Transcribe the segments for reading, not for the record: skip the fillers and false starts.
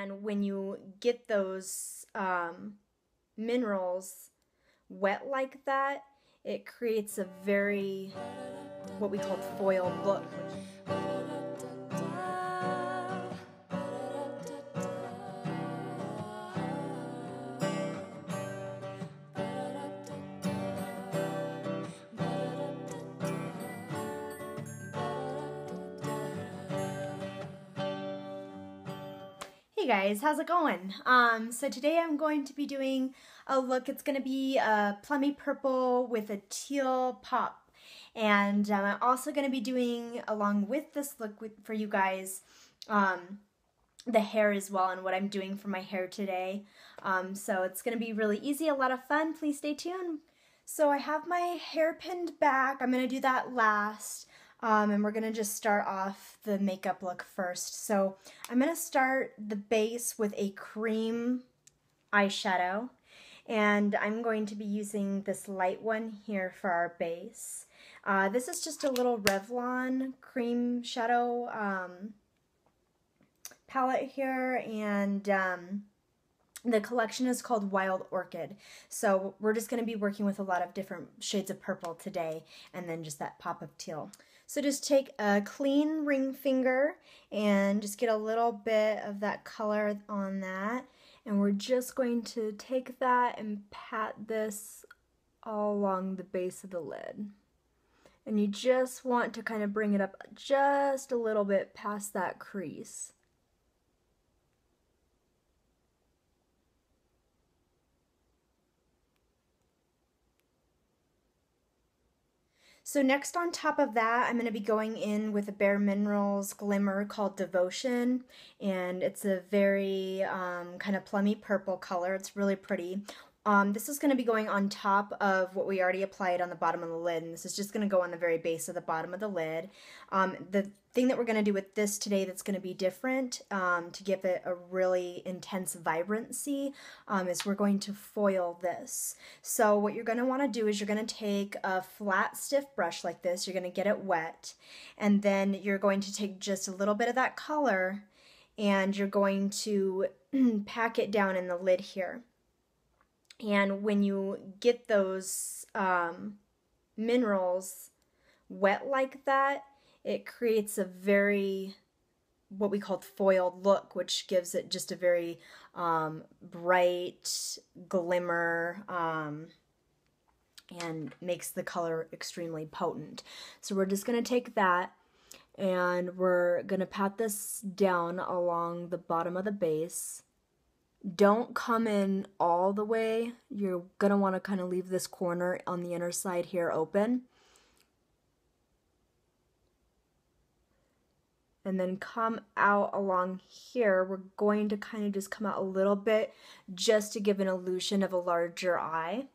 And when you get those minerals wet like that, it creates a very, what we call foiled look. Hey guys, how's it going? So today I'm going to be doing a look. It's going to be a plummy purple with a teal pop. And I'm also going to be doing, along with this look for you guys, the hair as well and what I'm doing for my hair today. So it's going to be really easy, a lot of fun. Please stay tuned. So I have my hair pinned back. I'm going to do that last. And we're going to just start off the makeup look first. So I'm going to start the base with a cream eyeshadow. And I'm going to be using this light one here for our base. This is just a little Revlon cream shadow palette here. And the collection is called Wild Orchid. So we're just going to be working with a lot of different shades of purple today, and then just that pop of teal. So just take a clean ring finger and just get a little bit of that color on that. And we're just going to take that and pat this all along the base of the lid. And you just want to kind of bring it up just a little bit past that crease. So next on top of that, I'm going to be going in with a Bare Minerals glimmer called Devotion, and it's a very kind of plummy purple color. It's really pretty. This is going to be going on top of what we already applied on the bottom of the lid, and this is just going to go on the very base of the bottom of the lid. The thing that we're going to do with this today that's going to be different to give it a really intense vibrancy is we're going to foil this. So what you're going to want to do is you're going to take a flat, stiff brush like this. You're going to get it wet, and then you're going to take just a little bit of that color, and you're going to pack it down in the lid here. And when you get those minerals wet like that, it creates a very, what we call foiled look, which gives it just a very bright glimmer and makes the color extremely potent. So we're just going to take that and we're going to pat this down along the bottom of the base. Don't come in all the way. You're going to want to kind of leave this corner on the inner side here open. And then come out along here. We're going to kind of just come out a little bit just to give an illusion of a larger eye.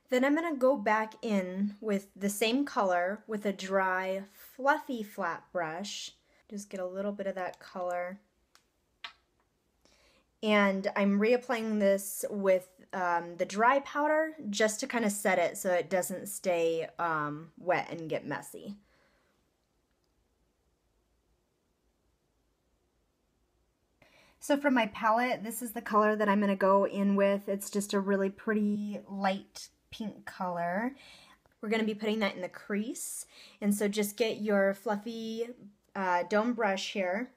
Then I'm going to go back in with the same color with a dry, fluffy flat brush. Just get a little bit of that color. And I'm reapplying this with the dry powder just to kind of set it so it doesn't stay wet and get messy. So for my palette, this is the color that I'm going to go in with. It's just a really pretty light pink color. We're going to be putting that in the crease. And so just get your fluffy dome brush here.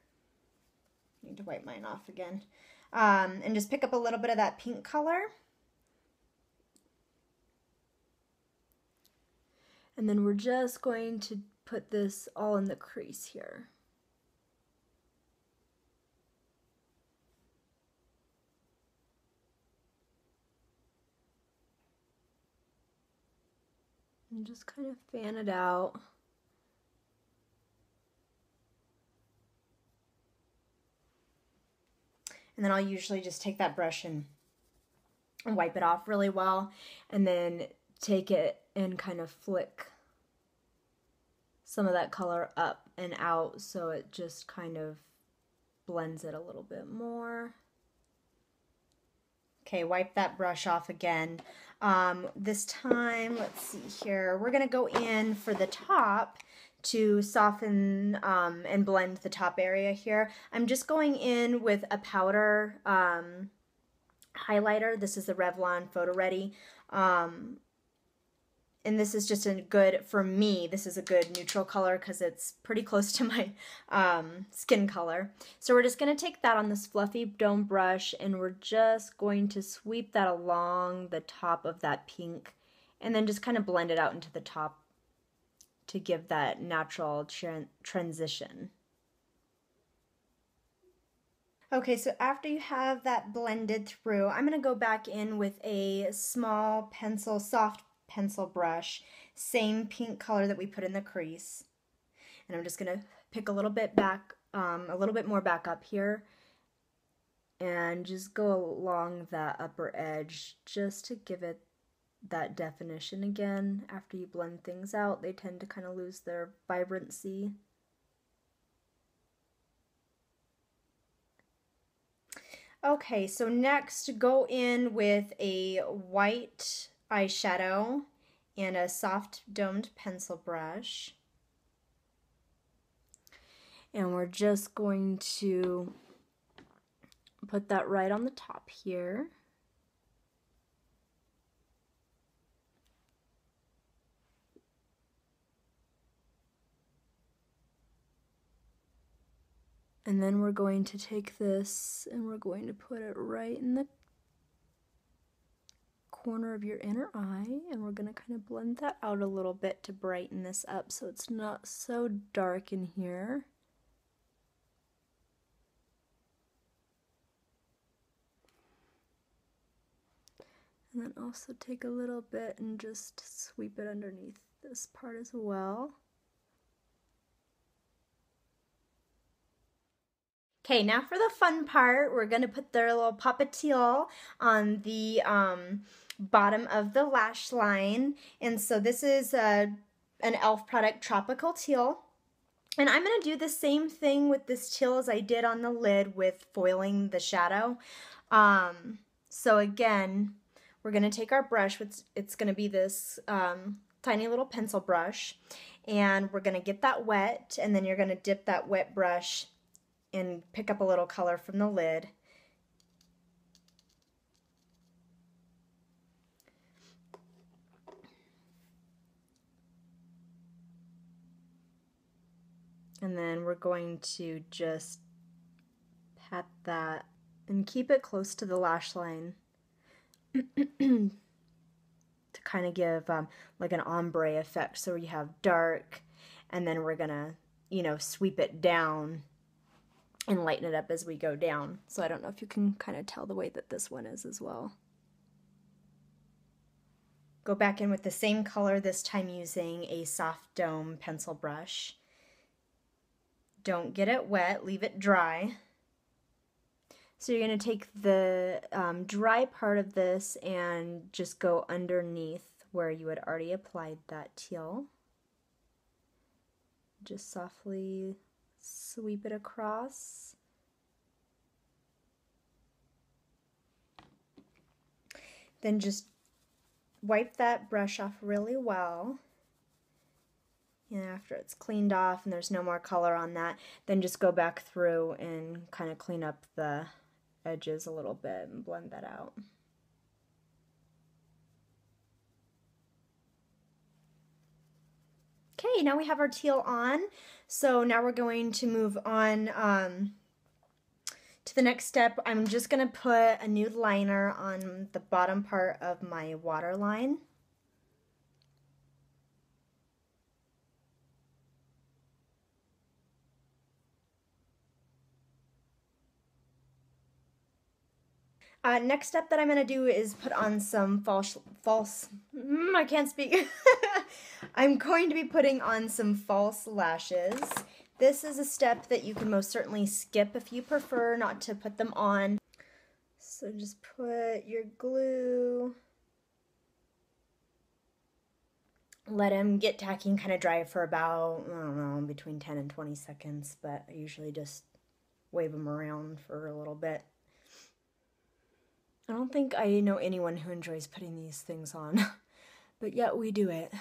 I need to wipe mine off again. And just pick up a little bit of that pink color. And then we're just going to put this all in the crease here. And just kind of fan it out. And then I'll usually just take that brush and wipe it off really well, and then take it and kind of flick some of that color up and out so it just kind of blends it a little bit more. Okay, wipe that brush off again. This time, let's see here, we're going to go in for the top to soften and blend the top area here. I'm just going in with a powder highlighter. This is the Revlon Photo Ready. And this is just a good, for me, this is a good neutral color because it's pretty close to my skin color. So we're just going to take that on this fluffy dome brush and we're just going to sweep that along the top of that pink and then just kind of blend it out into the top to give that natural transition. Okay, so after you have that blended through, I'm going to go back in with a small pencil, soft pencil brush, same pink color that we put in the crease. And I'm just going to pick a little bit back, a little bit more back up here and just go along that upper edge just to give it that definition again. After you blend things out, they tend to kind of lose their vibrancy. Okay, so next go in with a white eyeshadow and a soft domed pencil brush. And we're just going to put that right on the top here. And then we're going to take this and we're going to put it right in the corner of your inner eye, and we're going to kind of blend that out a little bit to brighten this up so it's not so dark in here. And then also take a little bit and just sweep it underneath this part as well. Okay, now for the fun part, we're going to put their little pop of teal on the bottom of the lash line. And so this is an e.l.f. product, Tropical Teal. And I'm going to do the same thing with this teal as I did on the lid with foiling the shadow. So again, we're going to take our brush, which it's going to be this tiny little pencil brush, and we're going to get that wet, and then you're going to dip that wet brush and pick up a little color from the lid. And then we're going to just pat that and keep it close to the lash line to kind of give like an ombre effect. So you have dark, and then we're gonna, you know, sweep it down and lighten it up as we go down. So I don't know if you can kind of tell the way that this one is as well. Go back in with the same color, this time using a soft dome pencil brush. Don't get it wet, leave it dry. So you're going to take the dry part of this and just go underneath where you had already applied that teal. Just softly sweep it across. Then just wipe that brush off really well. And after it's cleaned off and there's no more color on that, then just go back through and kind of clean up the edges a little bit and blend that out. Okay, now we have our teal on. So now we're going to move on to the next step. I'm just going to put a nude liner on the bottom part of my waterline. Next step that I'm going to do is put on some I can't speak. I'm going to be putting on some false lashes. This is a step that you can most certainly skip if you prefer not to put them on. So just put your glue, let them get tacky and kind of dry for about, I don't know, between 10 and 20 seconds, but I usually just wave them around for a little bit. I don't think I know anyone who enjoys putting these things on, but yet we do it.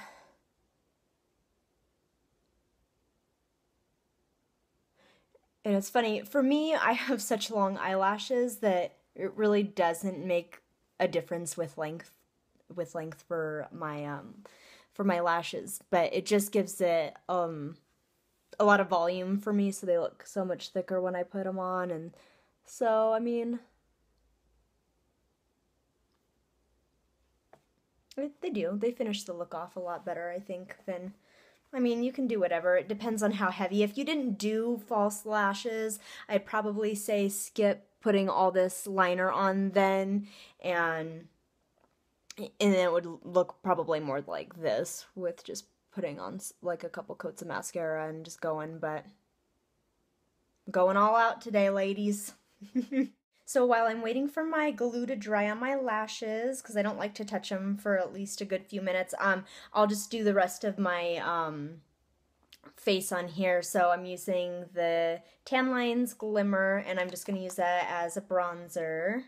And it's funny, for me, I have such long eyelashes that it really doesn't make a difference with length for my lashes, but it just gives it a lot of volume for me, so they look so much thicker when I put them on. And so, I mean, they do. They finish the look off a lot better, I think, than, I mean, you can do whatever. It depends on how heavy. If you didn't do false lashes, I'd probably say skip putting all this liner on then, and then it would look probably more like this with just putting on like a couple coats of mascara and just going, but going all out today, ladies. So while I'm waiting for my glue to dry on my lashes, because I don't like to touch them for at least a good few minutes, I'll just do the rest of my face on here. So I'm using the Tan Lines Glimmer, and I'm just going to use that as a bronzer.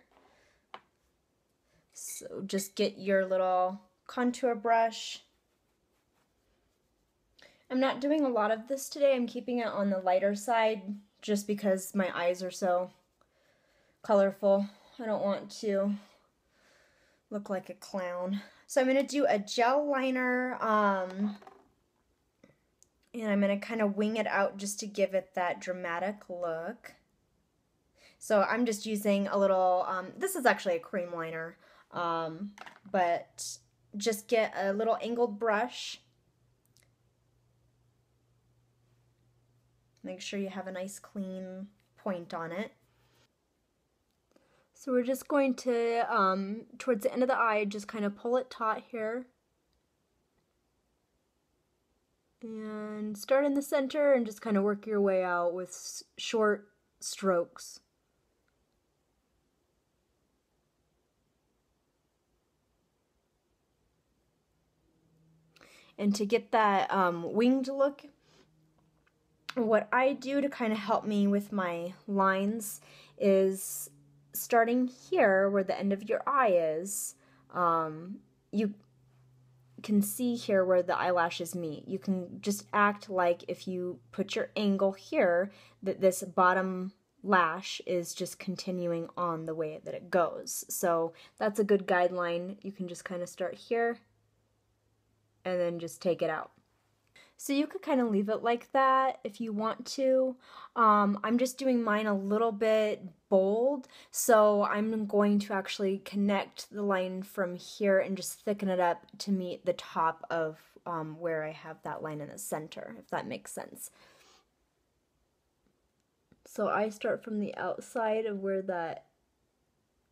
So just get your little contour brush. I'm not doing a lot of this today. I'm keeping it on the lighter side just because my eyes are so colorful. I don't want to look like a clown. So I'm going to do a gel liner, and I'm going to kind of wing it out just to give it that dramatic look. So I'm just using a little, this is actually a cream liner, but just get a little angled brush. Make sure you have a nice clean point on it. So we're just going to, towards the end of the eye, just kind of pull it taut here. And start in the center and just kind of work your way out with short strokes. And to get that winged look, what I do to kind of help me with my lines is starting here where the end of your eye is, you can see here where the eyelashes meet. You can just act like if you put your angle here, that this bottom lash is just continuing on the way that it goes. So that's a good guideline. You can just kind of start here and then just take it out. So you could kind of leave it like that if you want to. I'm just doing mine a little bit bold, so I'm going to actually connect the line from here and just thicken it up to meet the top of where I have that line in the center, if that makes sense. So I start from the outside of where that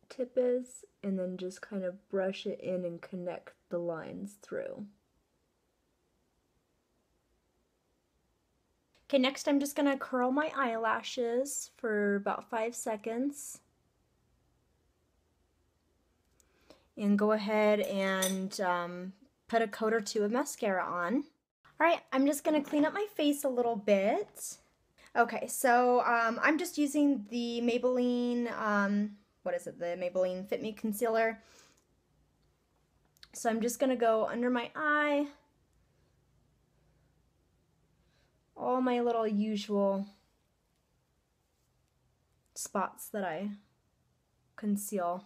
tip is, and then just kind of brush it in and connect the lines through. Okay, next I'm just gonna curl my eyelashes for about 5 seconds. And go ahead and put a coat or two of mascara on. Alright, I'm just gonna clean up my face a little bit. Okay, so I'm just using the Maybelline, what is it, the Maybelline Fit Me Concealer. So I'm just gonna go under my eye, all my little usual spots that I conceal.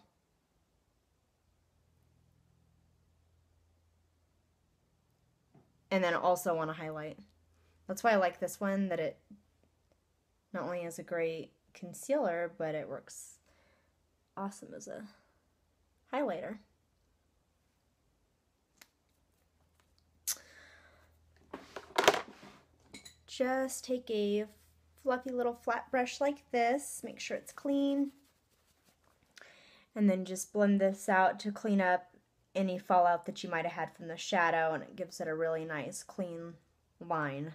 And then also want to highlight. That's why I like this one, that it not only is a great concealer, but it works awesome as a highlighter. Just take a fluffy little flat brush like this, make sure it's clean, and then just blend this out to clean up any fallout that you might have had from the shadow, and it gives it a really nice clean line.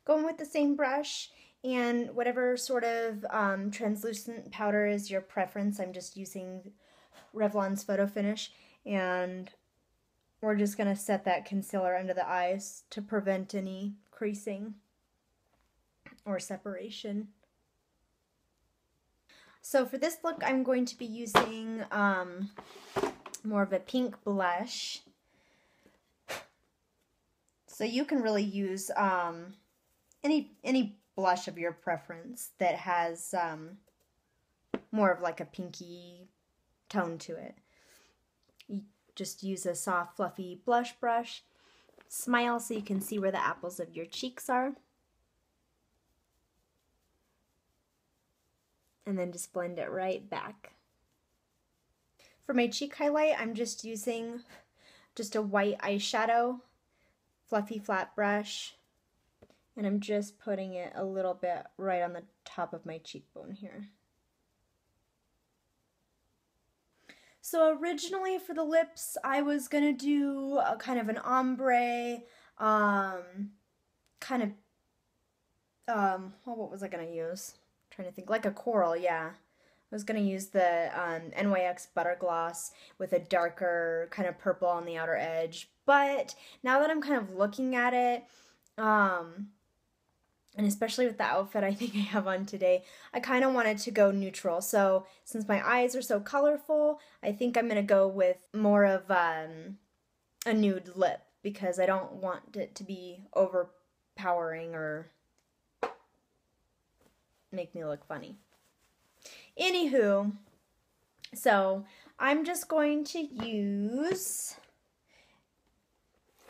Going with the same brush and whatever sort of translucent powder is your preference. I'm just using Revlon's Photo Finish, and we're just going to set that concealer under the eyes to prevent any creasing or separation. So for this look, I'm going to be using more of a pink blush. So you can really use any blush of your preference that has more of like a pinky tone to it. You just use a soft, fluffy blush brush. Smile so you can see where the apples of your cheeks are. And then just blend it right back. For my cheek highlight, I'm just using just a white eyeshadow, fluffy flat brush, and I'm just putting it a little bit right on the top of my cheekbone here. So originally for the lips, I was gonna do a kind of an ombre, well, what was I gonna use? I'm trying to think, like a coral, yeah. I was gonna use the NYX Butter Gloss with a darker kind of purple on the outer edge, but now that I'm kind of looking at it, and especially with the outfit I think I have on today, I kind of wanted to go neutral. So since my eyes are so colorful, I think I'm gonna go with more of a nude lip because I don't want it to be overpowering or make me look funny. Anywho, so I'm just going to use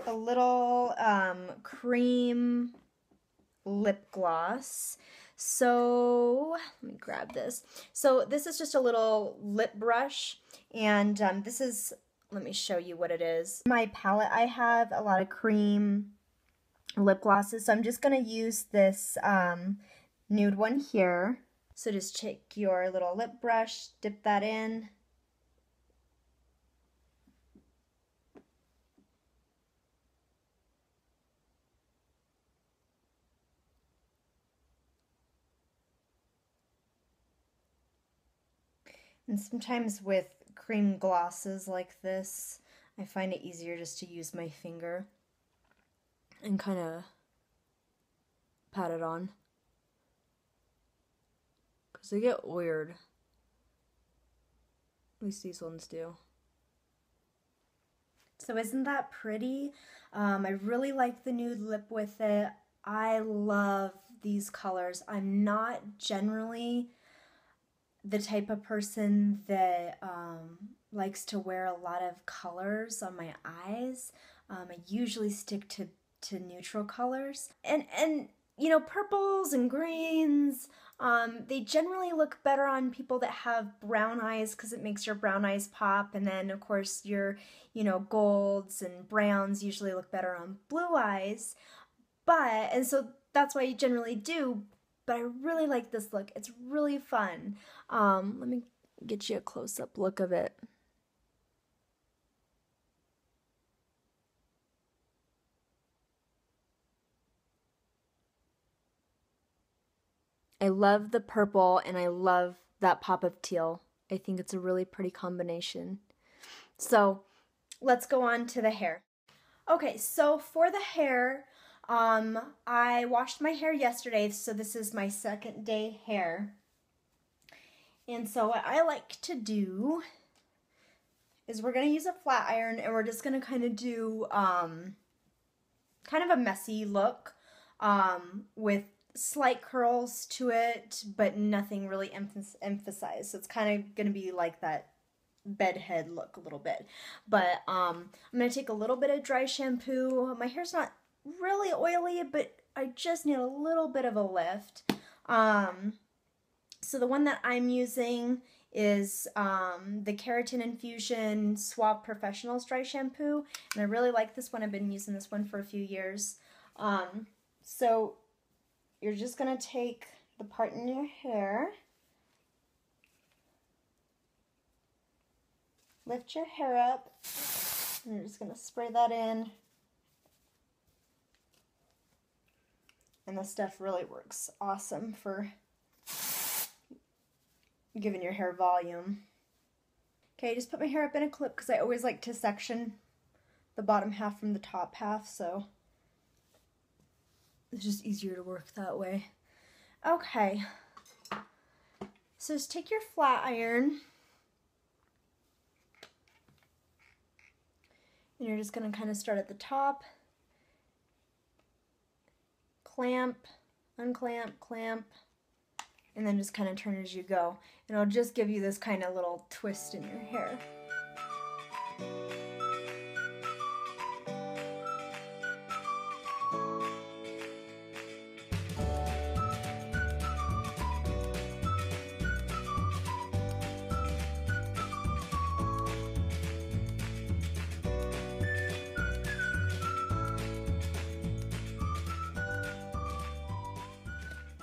a little cream lip gloss. So let me grab this. So this is just a little lip brush, and this is, let me show you what it is. My palette, I have a lot of cream lip glosses, so I'm just going to use this nude one here. So just take your little lip brush, dip that in. And sometimes with cream glosses like this, I find it easier just to use my finger and kind of pat it on. Because they get weird. At least these ones do. So isn't that pretty? I really like the nude lip with it. I love these colors. I'm not generally the type of person that likes to wear a lot of colors on my eyes. I usually stick to neutral colors. And you know, purples and greens, they generally look better on people that have brown eyes because it makes your brown eyes pop. And then, of course, your, you know, golds and browns usually look better on blue eyes. And so that's why you generally do. But I really like this look. It's really fun. Let me get you a close-up look of it. I love the purple and I love that pop of teal. I think it's a really pretty combination. So let's go on to the hair. Okay, so for the hair, I washed my hair yesterday, so this is my second day hair. And so what I like to do is we're going to use a flat iron and we're just going to kind of do kind of a messy look with slight curls to it, but nothing really emphasized. So it's kind of going to be like that bedhead look a little bit. But I'm going to take a little bit of dry shampoo. My hair's not really oily, but I just need a little bit of a lift. So the one that I'm using is the Keratin Infusion Suave Professionals Dry Shampoo. And I really like this one. I've been using this one for a few years. So you're just going to take the part in your hair, lift your hair up, and you're just going to spray that in. And this stuff really works awesome for giving your hair volume. Okay, I just put my hair up in a clip because I always like to section the bottom half from the top half, so it's just easier to work that way. Okay, so just take your flat iron and you're just going to kind of start at the top clamp, unclamp, clamp, and then just kind of turn as you go. And it'll just give you this kind of little twist in your hair.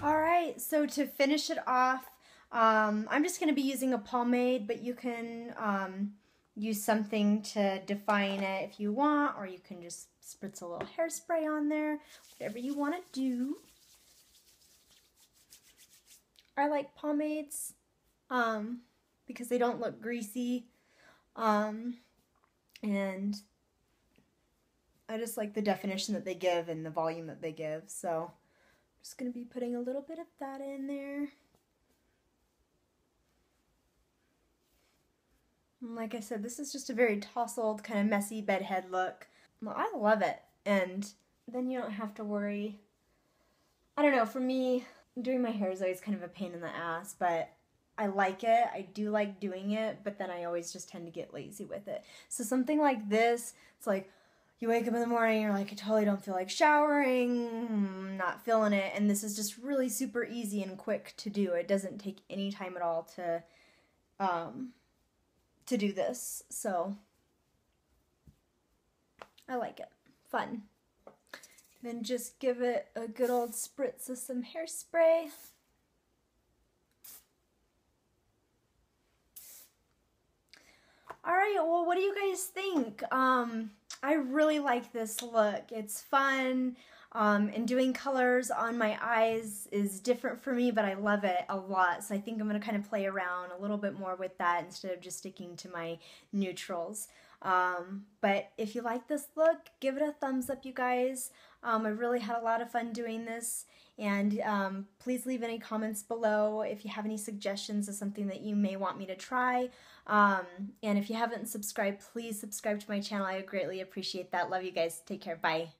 Alright, so to finish it off, I'm just going to be using a pomade, but you can use something to define it if you want, or you can just spritz a little hairspray on there, whatever you want to do. I like pomades because they don't look greasy, and I just like the definition that they give and the volume that they give, so I'm just going to be putting a little bit of that in there. And like I said, this is just a very tousled, kind of messy bedhead look. Well, I love it, and then you don't have to worry. I don't know, for me, doing my hair is always kind of a pain in the ass, but I like it. I do like doing it, but then I always just tend to get lazy with it. So something like this, it's like you wake up in the morning, you're like, I totally don't feel like showering, not feeling it, and this is just really super easy and quick to do. It doesn't take any time at all to do this, so I like it. Fun. Then just give it a good old spritz of some hairspray. Alright, well, what do you guys think? I really like this look. It's fun, and doing colors on my eyes is different for me, but I love it a lot. So I think I'm going to kind of play around a little bit more with that instead of just sticking to my neutrals. But if you like this look, give it a thumbs up, you guys. I really had a lot of fun doing this, and please leave any comments below if you have any suggestions of something that you may want me to try. And if you haven't subscribed, please subscribe to my channel. I greatly appreciate that. Love you guys. Take care. Bye.